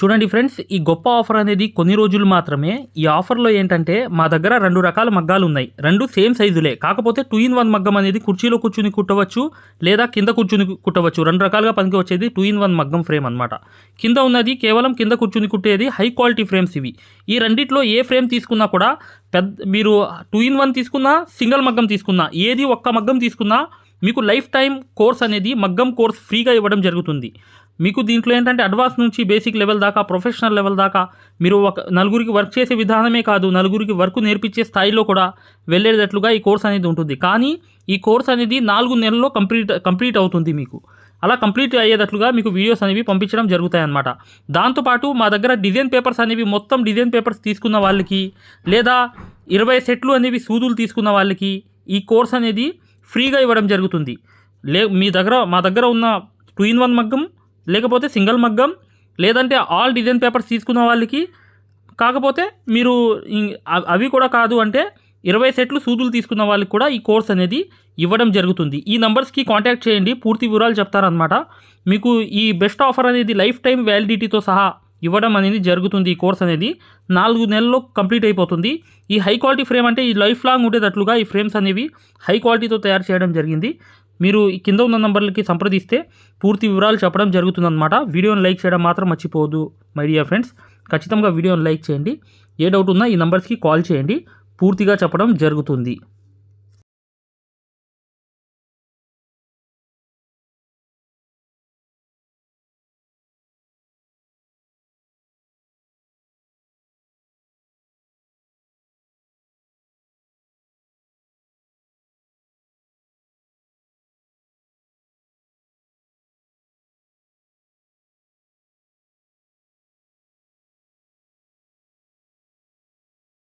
చూడండి ఫ్రెండ్స్, ఈ గొప్ప ఆఫర్ అనేది కొన్ని రోజులు మాత్రమే. ఈ ఆఫర్లో ఏంటంటే మా దగ్గర 2 రకాల మగ్గాలు ఉన్నాయి. 2 సేమ్ సైజులే. కాకపోతే 2 in 1 మగ్గం అనేది కుర్చీలో కూర్చుని కుట్టవచ్చు, లేదా కింద కూర్చుని కుట్టవచ్చు. 2 రకాలుగా పనికి వచ్చేది 2 in 1 మగ్గం ఫ్రేమ్ అనమాట. కింద ఉన్నది కేవలం కింద కూర్చుని కుట్టేది హై క్వాలిటీ ఫ్రేమ్స్ ఇవి. ఈ రెండిట్లో ఏ ఫ్రేమ్ తీసుకున్నా కూడా మీరు 2 in 1 తీసుకున్నా, సింగిల్ మగ్గం తీసుకున్నా, ఏది ఒక్క మగ్గం తీసుకున్నా మీకు లైఫ్ టైం కోర్స్ అనేది మగ్గం కోర్స్ ఫ్రీగా ఇవ్వడం జరుగుతుంది. మీకు దీంట్లో ఏంటంటే అడ్వాన్స్ నుంచి బేసిక్ లెవెల్ దాకా, ప్రొఫెషనల్ లెవెల్ దాకా మీరు నలుగురికి వర్క్ చేసే విధానమే కాదు, నలుగురికి వర్క్ నేర్పించే స్థాయిలో కూడా వెళ్ళేటట్లుగా ఈ కోర్స్ అనేది ఉంటుంది. కానీ ఈ కోర్స్ అనేది 4 నెలల్లో కంప్లీట్ అవుతుంది. మీకు అలా కంప్లీట్ అయ్యేటట్లుగా మీకు వీడియోస్ అనేవి పంపించడం జరుగుతాయన్నమాట. దాంతోపాటు మా దగ్గర డిజైన్ పేపర్స్ అనేవి మొత్తం డిజైన్ పేపర్స్ తీసుకున్న వాళ్ళకి, లేదా 20 సెట్లు అనేవి సూదులు తీసుకున్న వాళ్ళకి ఈ కోర్స్ అనేది ఫ్రీగా ఇవ్వడం జరుగుతుంది. మా దగ్గర ఉన్న 2 in 1 మగ్గం, లేకపోతే సింగిల్ మగ్గం, లేదంటే ఆల్ డిజైన్ పేపర్స్ తీసుకున్న వాళ్ళకి, కాకపోతే మీరు అవి కూడా కాదు అంటే 20 సెట్లు సూదులు తీసుకున్న వాళ్ళకి కూడా ఈ కోర్స్ అనేది ఇవ్వడం జరుగుతుంది. ఈ నంబర్స్కి కాంటాక్ట్ చేయండి, పూర్తి వివరాలు చెప్తారనమాట. మీకు ఈ బెస్ట్ ఆఫర్ అనేది లైఫ్ టైం వ్యాలిడిటీతో సహా ఇవ్వడం అనేది జరుగుతుంది. ఈ కోర్స్ అనేది 4 నెలల్లో కంప్లీట్ అయిపోతుంది. ఈ హై క్వాలిటీ ఫ్రేమ్ అంటే ఈ లైఫ్ లాంగ్ ఉండేటట్లుగా ఈ ఫ్రేమ్స్ అనేవి హై క్వాలిటీతో తయారు చేయడం జరిగింది. మీరు ఈ కింద ఉన్న నంబర్లకి సంప్రదిస్తే పూర్తి వివరాలు చెప్పడం జరుగుతుందన్నమాట. వీడియోని లైక్ చేయడం మాత్రం మర్చిపోవద్దు మై డియర్ ఫ్రెండ్స్. ఖచ్చితంగా వీడియోని లైక్ చేయండి. ఏ డౌట్ ఉన్నా ఈ నంబర్స్కి కాల్ చేయండి, పూర్తిగా చెప్పడం జరుగుతుంది.